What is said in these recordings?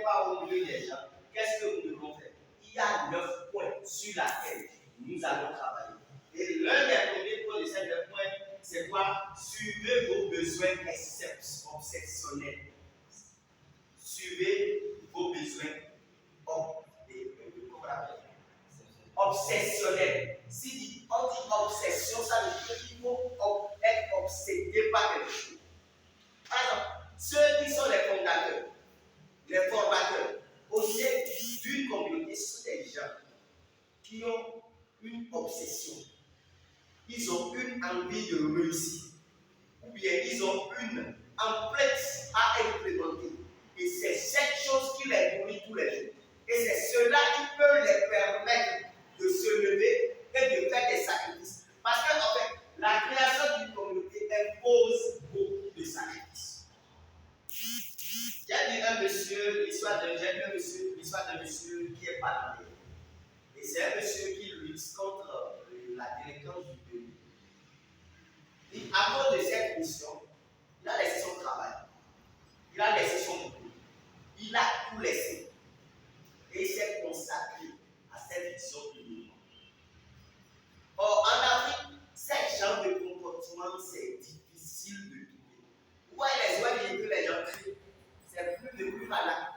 n'est pas au milieu des gens, qu'est-ce que nous devons faire? Il y a 9 points sur lesquels nous allons travailler. Et l'un des premiers points de ces 9 points, c'est quoi? Suivez vos besoins obsessionnels. Suivez vos besoins obsessionnels. Si on dit obsession, ça veut dire qu'il faut être obsédé par quelque chose. Par exemple, ceux qui sont les fondateurs, les formateurs, au sein d'une communauté, ce sont des gens qui ont une obsession. Ils ont une envie de réussir. Ou bien ils ont une empreinte à implémenter. Et c'est cette chose qui les nourrit tous les jours. Et c'est cela qui peut les permettre de se lever et de faire des sacrifices. Parce qu'en fait, la création d'une communauté impose beaucoup de sacrifices. J'ai vu un monsieur, l'histoire d'un monsieur qui est paralysé. Et c'est un monsieur qui lutte contre la délinquance du pays. Et à cause de cette mission, il a laissé son travail. Il a laissé son boulot. Il a tout laissé. Et il s'est consacré à cette mission uniquement. Or, en Afrique, ce genre de comportement, c'est difficile de trouver. Où est les ONG que les gens créent? C'est plus de plus malade.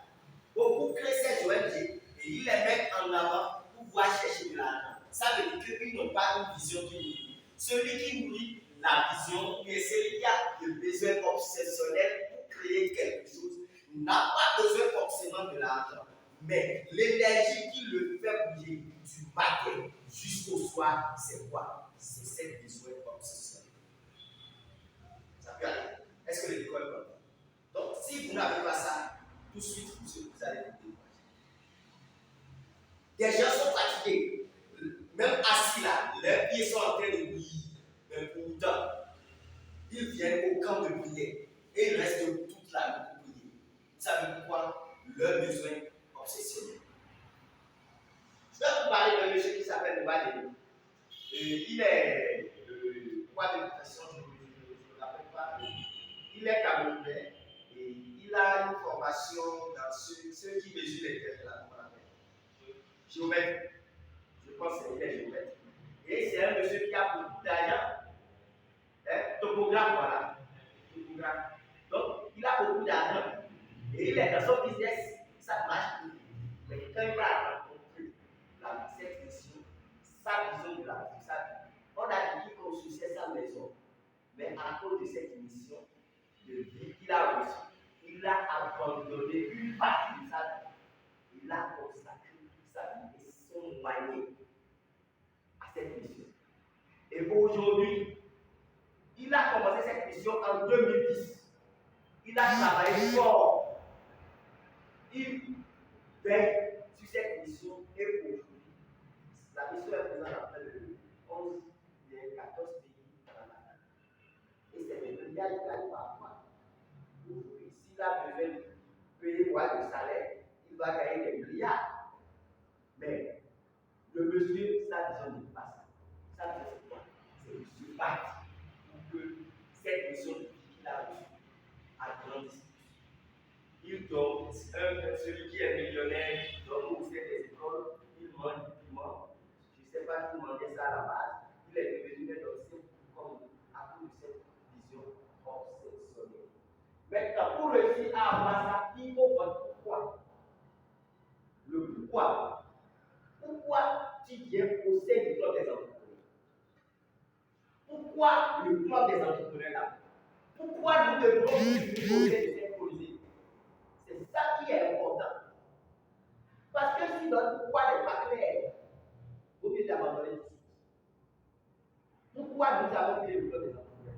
Beaucoup créent ces ONG et ils les mettent en avant pour pouvoir chercher de l'argent. Ça veut dire qu'ils n'ont pas une vision qui nourrit. Celui qui nourrit la vision, mais celui qui a le besoin obsessionnel pour créer quelque chose, n'a pas besoin forcément de l'argent. Mais l'énergie qui le fait bouger du matin jusqu'au soir, c'est quoi? C'est cette besoin obsessionnel. Ça peut aller. Est-ce que l'école est bonne? Donc, si vous n'avez pas ça, tout de suite, vous allez vous décourager. Des gens sont fatigués. Même assis là, leurs pieds sont en train de bouillir. Mais pourtant, ils viennent au camp de prière et ils restent toute la nuit pour prier. Vous savez pourquoi? Leur besoin obsessionnel. Je vais vous parler d'un monsieur qui s'appelle Mbadé. Il est quoi de profession, je ne me rappelle pas. Il est camerounais et il a une formation dans ceux qui mesurent les terres de la géomètre. Je pense qu'il est géomètre. Et c'est un monsieur qui a beaucoup d'argent. Topographe, voilà. Topographe. Donc, il a beaucoup d'argent. Et il est dans son business, ça marche pour lui. Mais quand il va rencontrer cette mission, sa vision de la vie, on a dit qu'il construisait sa maison. Mais à cause de cette mission de vie qu'il a reçue, il a abandonné une partie de sa vie. Il a consacré toute sa vie et son moyen à cette mission. Et aujourd'hui, il a commencé cette mission en 2010. Il a travaillé fort. Il veille sur cette mission et aujourd'hui, la mission est présente dans le 11 des 14 pays dans la Nation. Et c'est le milliard de dollars par mois. S'il a besoin de payer le salaire, il va gagner des milliards. Mais le monsieur, sa vision n'est pas ça. Sa vision, c'est quoi? C'est de se battre pour que cette mission qu'il a reçue agrandisse. Il donne, celui qui est millionnaire, donne au sein des écoles, il mange du piment. Je ne sais pas qui mangeait ça à la base. Il est devenu un ancien comme à cause de cette vision obsessionnelle. Maintenant, pour réussir à avoir ça, il faut voir pourquoi. Le pourquoi. Pourquoi tu viens au sein du club des entrepreneurs? Pourquoi le club des entrepreneurs là? Pourquoi nous devons nous poser de cette posée? C'est ça qui est important. Parce que si notre pourquoi n'est pas clair, il vaut mieux d'abandonner tout de suite. Pourquoi nous avons créé le club des entrepreneurs?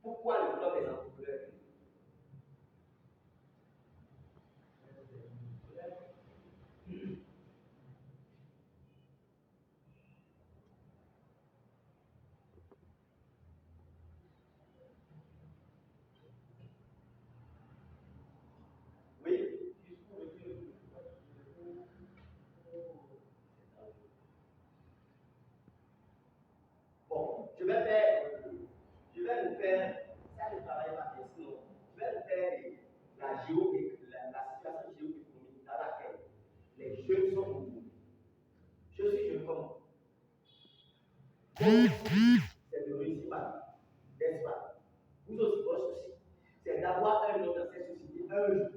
Pourquoi le club des entrepreneurs? Oui. Bon, je vais vous faire, ça ne travaille pas la situation géoéconomique dans laquelle les jeunes sont beaucoup. Je suis jeune comme moi. C'est de réussir ma vie, n'est-ce pas? Vous aussi, votre souci, c'est d'avoir un homme dans cette société un jour.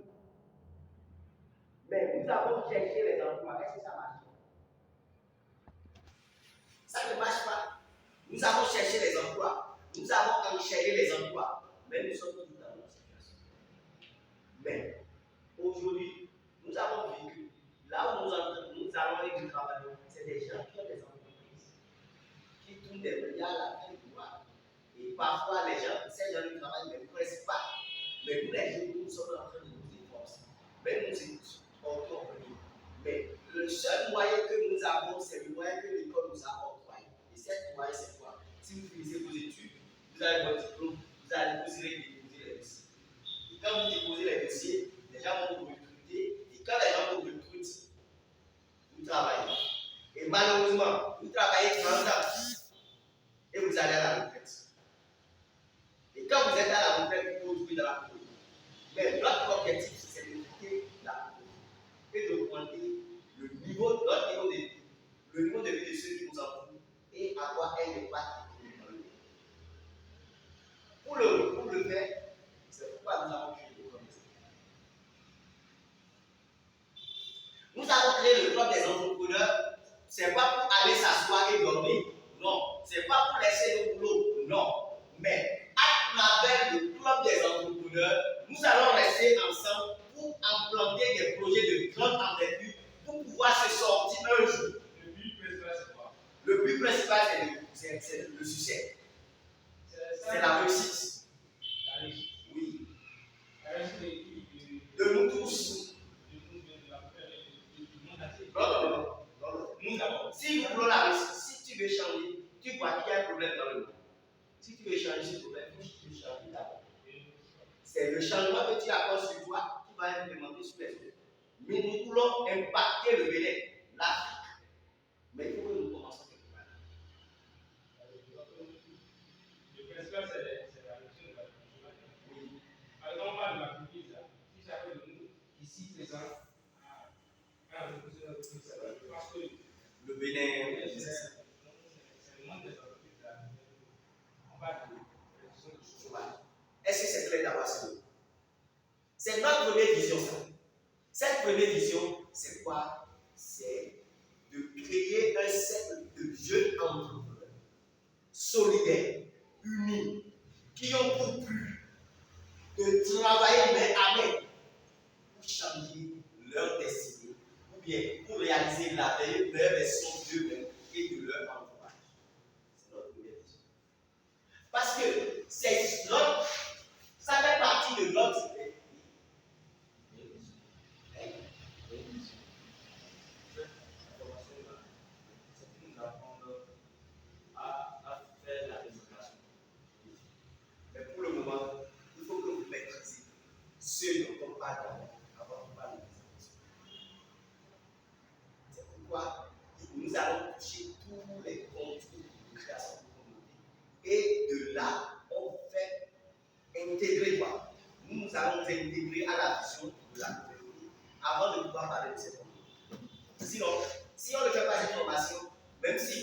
Mais nous avons cherché les emplois. Est-ce que ça marche? Ça ne marche pas. Nous avons cherché les emplois. Nous avons enchaîné les emplois. Mais nous sommes tous dans notre situation. Mais aujourd'hui, nous avons vécu. Là où nous allons aller du travail, c'est des gens qui ont des entreprises, qui tournent des milliards à la fin du mois. Et parfois, ces gens du travail ne pressent pas. Mais nous, les jeunes, nous sommes en train de nous efforcer. Mais nous portons en premier. Mais le seul moyen que nous avons, c'est le moyen que l'école nous a octroyé. Et cette moyen, c'est quoi? Si vous finissez vos études, vous avez votre diplôme, vous allez déposer les dossiers. Et quand vous déposez les dossiers, les gens vont vous recruter. Et quand les gens vous recrutent, vous travaillez. Et malheureusement, vous travaillez 30 ans et vous allez à la retraite. Et quand vous êtes à la retraite, vous vous trouvez dans la pauvreté. Mais notre objectif, c'est de quitter la pauvreté et d'augmenter le niveau de vie, le niveau de vie de ceux qui nous entourent et avoir un impact dans le pays. Pour le faire, c'est pourquoi nous avons créé le club des entrepreneurs. Nous avons créé le club des entrepreneurs, c'est pas pour aller s'asseoir et dormir, non. C'est pas pour laisser le boulot, non. Mais à travers le club des entrepreneurs, nous allons rester ensemble pour implanter des projets de grande envergure pour pouvoir se sortir un jour. Le but principal, c'est quoi? Le but principal, c'est le succès. C'est la réussite. La réussite. Oui. La réussite de nous tous. Non. Nous avons. Si nous voulons la réussite, si tu veux changer, tu vois qu'il y a un problème dans le monde. Si tu veux changer ce problème, tu veux changer d'abord. C'est le changement que tu apportes sur toi qui va implémenter sur les autres. Mais nous voulons impacter le Bénin, l'Afrique. Mais il faut que nous commençons quelque part. Le principal, c'est la réduction de la culture. Oui. Alors, on parle de la culture, si chacun de nous, ici présent, a parce que le Bénin, c'est le monde des entreprises là. On parle de réduction du chômage. Est-ce que c'est clair d'avoir ce mot? C'est notre première vision, ça. Cette première vision, c'est quoi? C'est de créer un cercle de jeunes entrepreneurs solidaires, unis, qui ont pour but de travailler main à main pour changer leur destinée, ou bien pour réaliser la meilleure version d'eux-mêmes et de leur entourage. C'est notre première vision. Parce que ça fait partie de notre idée. Mais pour le moment, il faut que vous maîtrisez ce dont on parle avant de parler des émotions. C'est pourquoi nous allons toucher tous les contours de création de communauté. Et de là, on fait intégrer quoi? Nous allons nous intégrer à la vision de la communauté avant de pouvoir parler de cette communauté. Sinon, si on ne fait pas cette formation, même si